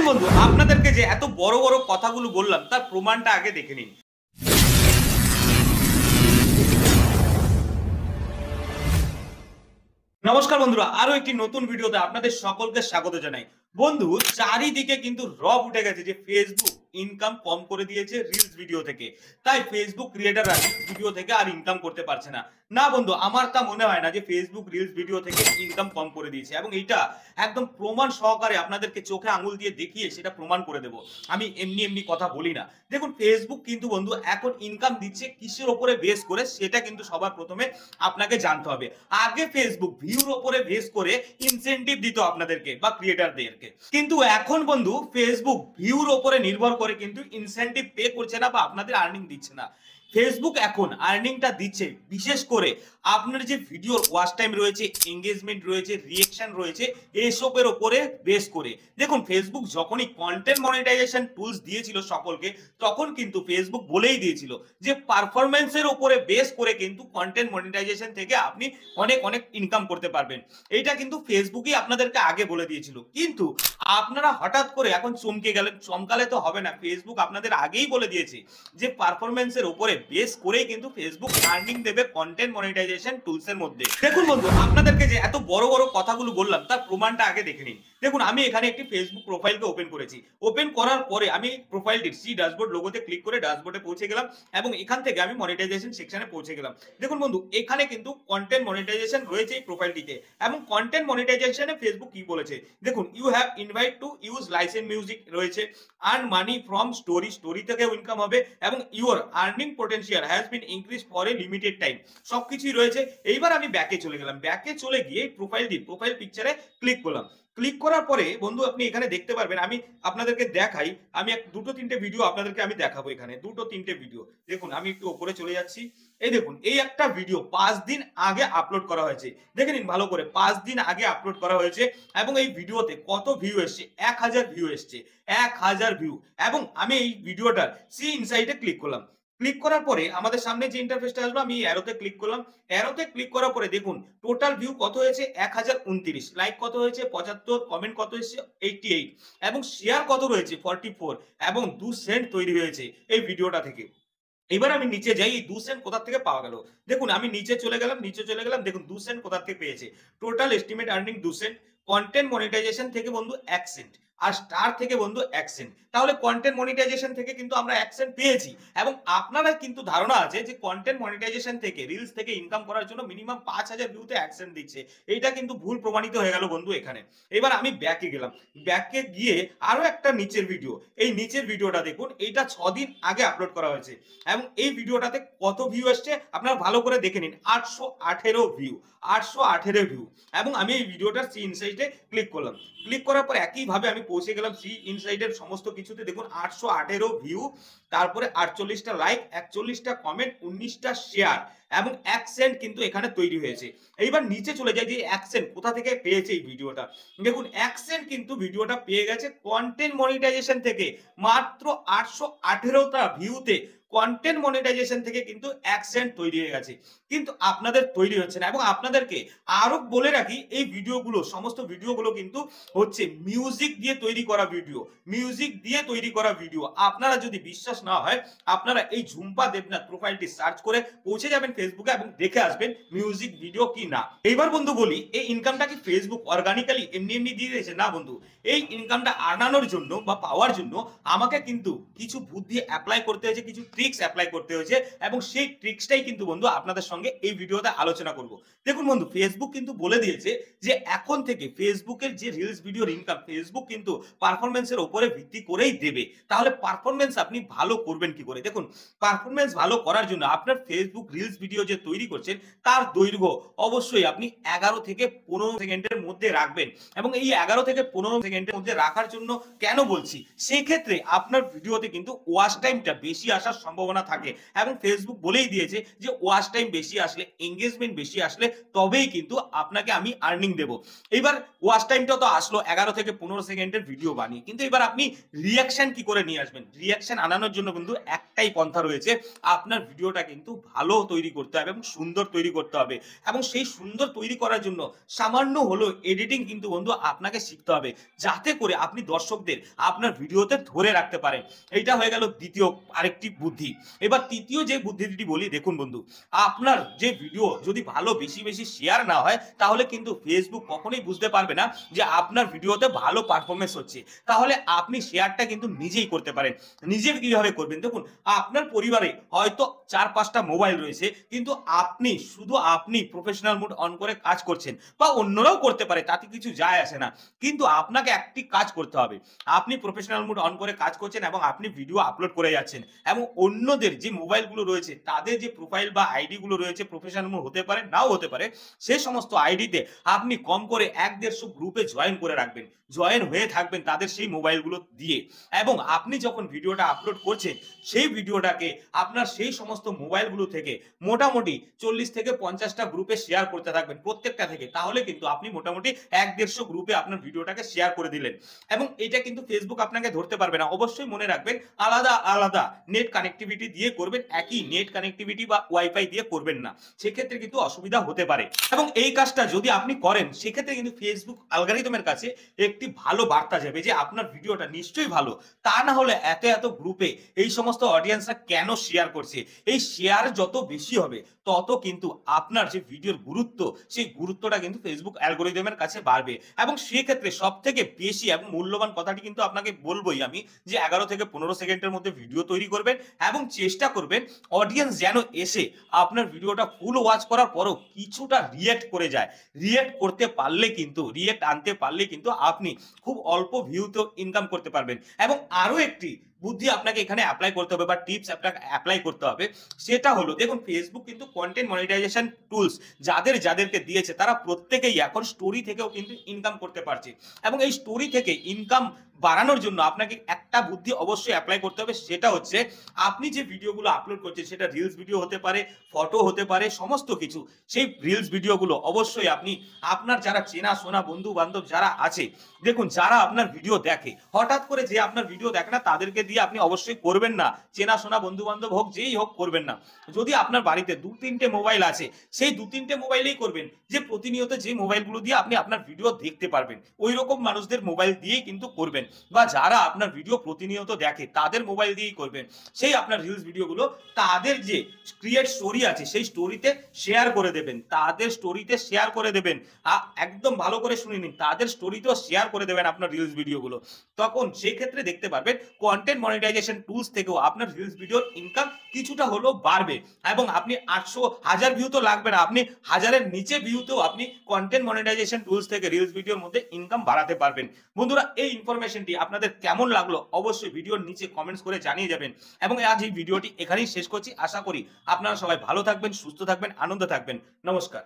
বন্ধু, আপনাদেরকে যে এত বড় বড় কথাগুলো বললাম তার প্রমাণটা আগে দেখে নিন। নমস্কার বন্ধুরা, আরো একটি নতুন ভিডিওতে আপনাদের সকলকে স্বাগত জানাই। বন্ধু, চারিদিকে কিন্তু রব উঠে গেছে যে ফেসবুক ইনকাম কম করে দিয়েছে রিলস ভিডিও থেকে। তাই ফেসবুক ক্রিয়েটাররা রিলস ভিডিও থেকে আর ইনকাম করতে পারছে না। না বন্ধু, আমার তা মনে হয় না যে ফেসবুক রিলস ভিডিও থেকে ইনকাম কম করে দিয়েছে, এবং এইটা একদম প্রমাণ সহকারে আপনাদেরকে চোখে আঙুল দিয়ে দেখিয়ে সেটা প্রমাণ করে দেব। আমি এমনি এমনি কথা বলি না। দেখুন, ফেসবুক কিন্তু বন্ধু এখন ইনকাম দিচ্ছে কিসের ওপরে বেস করে সেটা কিন্তু সবার প্রথমে আপনাকে জানতে হবে। আগে ফেসবুক ভিউর ওপরে বেস করে ইনসেনটিভ দিত আপনাদেরকে বা ক্রিয়েটারদেরকে, কিন্তু এখন বন্ধু ফেসবুক ভিউর ওপরে নির্ভর করে কিন্তু ইনসেনটিভ পে করছে না বা আপনাদের আর্নিং দিচ্ছে না। ফেসবুক এখন আর্নিংটা দিচ্ছে বিশেষ করে আপনার যে ভিডিওর ওয়াচ টাইম রয়েছে, এঙ্গেজমেন্ট রয়েছে, রিঅ্যাকশন রয়েছে, এসবের ওপরে বেস করে। দেখুন, ফেসবুক যখনই কন্টেন্ট মনিটাইজেশন টুলস দিয়েছিল সকলকে, তখন কিন্তু ফেসবুক বলেই দিয়েছিল যে পারফরমেন্সের ওপরে বেস করে কিন্তু কন্টেন্ট মনিটাইজেশন থেকে আপনি অনেক অনেক ইনকাম করতে পারবেন। এইটা কিন্তু ফেসবুকই আপনাদেরকে আগে বলে দিয়েছিল, কিন্তু আপনারা হঠাৎ করে এখন চমকে গেলেন। চমকালে তো হবে না, ফেসবুক আপনাদের আগেই বলে দিয়েছে যে পারফরমেন্সের উপরে বেস করেই কিন্তু ফেসবুক আর্নিং দেবে কন্টেন্ট মনিটাইজেশন টুলস এর মধ্যে। দেখুন বন্ধু, আপনাদেরকে যে এত বড় বড় কথাগুলো বললাম তার প্রমাণটা আগে দেখে নিন। দেখুন, আমি এখানে একটি ফেসবুক প্রোফাইলকে ওপেন করেছি। ওপেন করার পরে আমি প্রোফাইলটির সি ড্যাশবোর্ড লোগোতে ক্লিক করে ড্যাশবোর্ডে পৌঁছে গেলাম, এবং এখান থেকে আমি মনিটাইজেশন সেকশনে পৌঁছে গেলাম। দেখুন বন্ধু, এখানে কিন্তু কন্টেন্ট মনিটাইজেশন রয়েছে এই প্রোফাইলটিতে, এবং কন্টেন্ট মনিটাইজেশনে ফেসবুক কি বলেছে দেখুন, you have invite to use license music রয়েছে, earn money from story, story থেকেও ইনকাম হবে, এবং your earning potential has been increase for a limited time, সবকিছুই রয়েছে। এইবার আমি ব্যাকে চলে গেলাম। ব্যাকে চলে গিয়ে প্রোফাইল পিকচারে ক্লিক করলাম। ক্লিক করার পরে বন্ধু আপনি এখানে দেখতে পারবেন, আমি আপনাদেরকে দেখাই। আমি দুটো তিনটে ভিডিও আপনাদেরকে আমি দেখাবো। এখানে দুটো তিনটে ভিডিও দেখুন, আমি একটু উপরে চলে যাচ্ছি। এই দেখুন, এই একটা ভিডিও 5 দিন আগে আপলোড করা হয়েছে। দেখে নিন ভালো করে, 5 দিন আগে আপলোড করা হয়েছে, এবং এই ভিডিওতে কত ভিউ এসছে? 1000 ভিউ এসছে, 1000 ভিউ। এবং আমি এই ভিডিওটার সি ইনসাইটে ক্লিক করলাম। ক্লিক করার পরে আমাদের সামনে যে ইন্টারফেসটা আসলো, আমি অ্যারোতে ক্লিক করলাম। অ্যারোতে ক্লিক করার পরে দেখুন টোটাল ভিউ কত হয়েছে? 1029, লাইক কত হয়েছে? 75, কমেন্ট কত এসেছে? 88, এবং শেয়ার কত রয়েছে? 44, এবং 2 সেন্ট তৈরি হয়েছে এই ভিডিওটা থেকে। এবার আমি নিচে যাই, এই 2 সেন্ট কোথা থেকে পাওয়া গেল? দেখুন, আমি নিচে চলে গেলাম, দেখুন 2 সেন্ট কোথা থেকে পেয়েছে। Total estimate earning 2 cent, content monetization থেকে বন্ধু 1 সেন্ট, আর স্টার থেকে বন্ধু 1 সেন্ট। তাহলে কন্টেন্ট মনিটাইজেশন থেকে কিন্তু আমরা 1 সেন্ট পেয়েছি, এবং আপনারা কিন্তু ধারণা আছে যে কন্টেন্ট মনিটাইজেশন থেকে রিলস থেকে ইনকাম করার জন্য মিনিমাম 5000 ভিউতে 1 সেন্ট দিচ্ছে। এইটা কিন্তু ভুল প্রমাণিত হয়ে গেল বন্ধু এখানে। এবার আমি ব্যাকে গেলাম। ব্যাকে গিয়ে আরো একটা নিচের ভিডিও, এই নিচের ভিডিওটা দেখুন, এইটা 6 দিন আগে আপলোড করা হয়েছে, এবং এই ভিডিওটাতে কত ভিউ আসছে আপনারা ভালো করে দেখে নিন। 818 ভিউ, 818 ভিউ। এবং আমি এই ভিডিওটার সি ইনসাইটে ক্লিক করলাম। ক্লিক করার পর একইভাবে আমি পৌঁছে গেলাম সি ইনসাইটের সমস্ত কিছুতে। দেখুন 818 ভিউ, তারপরে 48টা লাইক, 41টা কমেন্ট, 19টা শেয়ার, এবং 1 সেন্ট কিন্তু এখানে তৈরি হয়েছে। এইবার নিচে চলে যাই যে 1 সেন্ট কোথা থেকে পেয়েছে এই ভিডিওটা। দেখুন 1 সেন্ট কিন্তু ভিডিওটা পেয়ে গেছে কন্টেন্ট মনিটাইজেশন থেকে। মাত্র 818টা ভিউতে কন্টেন্ট মনিটাইজেশন থেকে কিন্তু 1 সেন্ট তৈরি হয়ে গেছে, কিন্তু আপনাদের তৈরি হচ্ছে না। এবং আপনাদেরকে আরো বলে রাখি, এই ভিডিওগুলো সমস্ত ভিডিওগুলো কিন্তু হচ্ছে মিউজিক দিয়ে তৈরি করা ভিডিও, মিউজিক দিয়ে তৈরি করা ভিডিও। আপনারা যদি বিশ্বাস না হয়, আপনারা এই ঝুম্পা দেবনাথ প্রোফাইলটি সার্চ করে পৌঁছে যাবেন ফেসবুকে, এবং দেখে আসবেন মিউজিক ভিডিও কি না। এইবার বন্ধু বলি, এই ইনকামটা কি ফেসবুক অর্গানিক্যালি এমনি এমনি দিয়ে দিয়েছে? না বন্ধু, এই ইনকামটা আনানোর জন্য বা পাওয়ার জন্য আমাকে কিন্তু কিছু বুদ্ধি অ্যাপ্লাই করতে হয়েছে, কিছু ট্রিক্স অ্যাপ্লাই করতে হয়েছে, এবং সেই ট্রিক্সটাই কিন্তু বন্ধু আপনাদের সঙ্গে এই ভিডিওতে আলোচনা করব। দেখুন বন্ধু, ফেসবুক কিন্তু বলে দিয়েছে যে এখন থেকে ফেসবুকের যে রিলস ভিডিওর ইনকাম ফেসবুক কিন্তু পারফরমেন্সের উপরে ভিত্তি করেই দেবে। তাহলে পারফরমেন্স আপনি ভালো করবেন কি করে? দেখুন, পারফরমেন্স ভালো করার জন্য আপনার ফেসবুক রিলস ভিডিও যে তৈরি করছেন তার দৈর্ঘ্য অবশ্যই আপনি 11 থেকে 15 সেকেন্ডের মধ্যে রাখবেন। এবং এই 11 থেকে 15 সেকেন্ডের মধ্যে রাখার জন্য কেন বলছি, সেই ক্ষেত্রে আপনার ভিডিওতে কিন্তু ওয়াচ টাইমটা বেশি আসার সম্ভাবনা থাকে, এবং ফেসবুক বলেই দিয়েছে যে ওয়াচ টাইম বেশি আসলে, এঙ্গেজমেন্ট বেশি আসলে তবেই কিন্তু আপনাকে আমি আর্নিং দেব। এবার ওয়াচ টাইমটা তো আসলো 11 থেকে 15 সেকেন্ডের ভিডিও বানিয়ে, কিন্তু এবার আপনি রিঅ্যাকশন কি করে নিয়ে আসবেন? রিঅ্যাকশন আনানোর জন্য কিন্তু একটাই পন্থা রয়েছে, আপনার ভিডিওটা কিন্তু ভালো তৈরি করতে হবে এবং সুন্দর তৈরি করতে হবে। এবং সেই সুন্দর তৈরি করার জন্য সামান্য হলো এডিটিং কিন্তু বন্ধু আপনাকে শিখতে হবে। যাতে করে আপনি দর্শকদের আপনার ভিডিওতে ধরে রাখতে পারেন। এইটা হয়ে গেল দ্বিতীয় আরেকটি বুদ্ধি। এবার তৃতীয় যে বুদ্ধিটি বলি, দেখুন বন্ধু, আপনার যে ভিডিও যদি ভালো বেশি শেয়ার না হয় তাহলে কিন্তু ফেসবুক কখনোই বুঝতে পারবে না যে আপনার ভিডিওতে ভালো পারফরমেন্স হচ্ছে। তাহলে আপনি শেয়ারটা কিন্তু নিজেই করতে পারেন। নিজে কিভাবে করবেন? দেখুন, আপনার পরিবারে হয়তো ৪-৫টা মোবাইল রয়েছে, কিন্তু আপনি প্রফেশনাল মোড অন করে কাজ করছেন, বা অন্যরাও করতে পারে, তাতে কিছু যায় আসে না। কিন্তু আপনাকে একটি কাজ করতে হবে। আপনি প্রফেশনাল মোড অন করে কাজ করছেন এবং আপনি ভিডিও আপলোড করে যাচ্ছেন, এবং অন্যদের যে মোবাইলগুলো রয়েছে তাদের যে প্রোফাইল বা আইডি গুলো রয়েছে, প্রফেশনাল মোড হতে পারে, নাও হতে পারে, সে সমস্ত আইডিতে আপনি কম করে ১-১৫০ গ্রুপে জয়েন করে রাখবেন, জয়েন হয়ে থাকবেন তাদের সেই মোবাইলগুলো দিয়ে। এবং আপনি যখন ভিডিওটা আপলোড করছেন, সেই ভিডিওটাকে আপনার সেই সমস্ত মোবাইলগুলো থেকে মোটামুটি ৪০-৫০টা গ্রুপে শেয়ার করতে থাকবেন প্রত্যেকটা থেকে। তাহলে কিন্তু আপনি মোটামুটি ১-১৫০ গ্রুপে আপনার ভিডিওটাকে শেয়ার করে দিলেন, এবং এটা কিন্তু ফেসবুক আপনাকে ধরতে পারবে না। অবশ্যই মনে রাখবেন, আলাদা আলাদা নেট কানেক্টিভিটি দিয়ে করবেন, একই নেট কানেক্টিভিটি বা ওয়াইফাই দিয়ে করবেন না, সেক্ষেত্রে কিন্তু অসুবিধা হতে পারে। এবং এই কাজটা যদি আপনি করেন, সেক্ষেত্রে কিন্তু ফেসবুক অ্যালগরিদমের কাছে একটি ভালো বার্তা যাবে যে আপনার ভিডিওটা নিশ্চয়ই ভালো। তা না হলে এত এত গ্রুপে এই সমস্ত অডিয়েন্সরা কেন শেয়ার করছে? এই শেয়ার যত বেশি হবে, তত কিন্তু আপনার যে ভিডিওর গুরুত্ব, সেই গুরুত্বটা কিন্তু ফেসবুক অ্যালগরিদমের কাছে বাড়বে। এবং সেক্ষেত্রে সব থেকে বেশি এবং মূল্যবান কথাটি কিন্তু আপনাকে বলবোই আমি, যে ১১ থেকে ১৫ সেকেন্ডের মধ্যে ভিডিও তৈরি করবেন, এবং চেষ্টা করবেন অডিয়েন্স যেন এসে আপনার ভিডিওটা ফুল ওয়াচ করার পরও কিছুটা রিয়েক্ট করে যায়। রিয়েক্ট আনতে পারলে কিন্তু আপনি খুব অল্প ভিউতেও ইনকাম করতে পারবেন। এবং আরো একটি বুদ্ধি আপনাকে এখানে অ্যাপ্লাই করতে হবে, বা টিপস আপনাকে অ্যাপ্লাই করতে হবে। সেটা হলো, দেখুন, ফেসবুক কিন্তু কন্টেন্ট মনিটাইজেশন টুলস যাদেরকে দিয়েছে, তারা প্রত্যেকেই এখন স্টোরি থেকেও কিন্তু ইনকাম করতে পারছে। এবং এই স্টোরি থেকে ইনকাম বাড়ানোর জন্য আপনাকে একটা বুদ্ধি অবশ্যই অ্যাপ্লাই করতে হবে। সেটা হচ্ছে, আপনি যে ভিডিওগুলো আপলোড করছেন, সেটা রিলস ভিডিও হতে পারে, ফটো হতে পারে, সমস্ত কিছু। সেই রিলস ভিডিওগুলো অবশ্যই আপনি আপনার যারা চেনাশোনা বন্ধু বান্ধব যারা আছে, দেখুন, যারা আপনার ভিডিও দেখে, হঠাৎ করে যে আপনার ভিডিও দেখে না তাদেরকে দিয়ে আপনি অবশ্যই করবেন না। চেনাশোনা বন্ধু বান্ধব হোক, যেই হোক, করবেন না। যদি আপনার বাড়িতে ২-৩টে মোবাইল আছে, সেই ২-৩টে মোবাইলেই করবেন, যে প্রতিনিয়ত যে মোবাইলগুলো দিয়ে আপনি আপনার ভিডিও দেখতে পারবেন, ওই রকম মানুষদের মোবাইল দিয়েই কিন্তু করবেন। বা যারা আপনার ভিডিও প্রতিনিয়ত দেখে, তাদের মোবাইল দিয়েই করবেন। সেই আপনার রিলস ভিডিওগুলো তাদের যে ক্রিয়েট স্টোরি আছে, সেই স্টোরিতে শেয়ার করে দেবেন, তাদের স্টোরিতে শেয়ার করে দেবেন। একদম ভালো করে শুনে নিন, তাদের স্টোরিতেও শেয়ার করে দেবেন আপনার রিলস ভিডিওগুলো। তখন সেই ক্ষেত্রে দেখতে পারবেন কন্টেন্ট মনিটাইজেশন টুলস থেকেও আপনার রিলস ভিডিওর ইনকাম কিছুটা হলেও বাড়বে। এবং আপনি ৮০০-১০০০ ভিউ তো লাগবে না, আপনি ১০০০-এর নিচে ভিউতেও আপনি কন্টেন্ট মনিটাইজেশন টুলস থেকে রিলস ভিডিওর মধ্যে ইনকাম বাড়াতে পারবেন। বন্ধুরা, এই ইনফরমেশনটি আপনাদের কেমন লাগলো অবশ্যই ভিডিওর নিচে কমেন্টস করে জানিয়ে যাবেন। এবং আজ এই ভিডিওটি এখানেই শেষ করছি। আশা করি আপনারা সবাই ভালো থাকবেন, সুস্থ থাকবেন, আনন্দে থাকবেন। নমস্কার।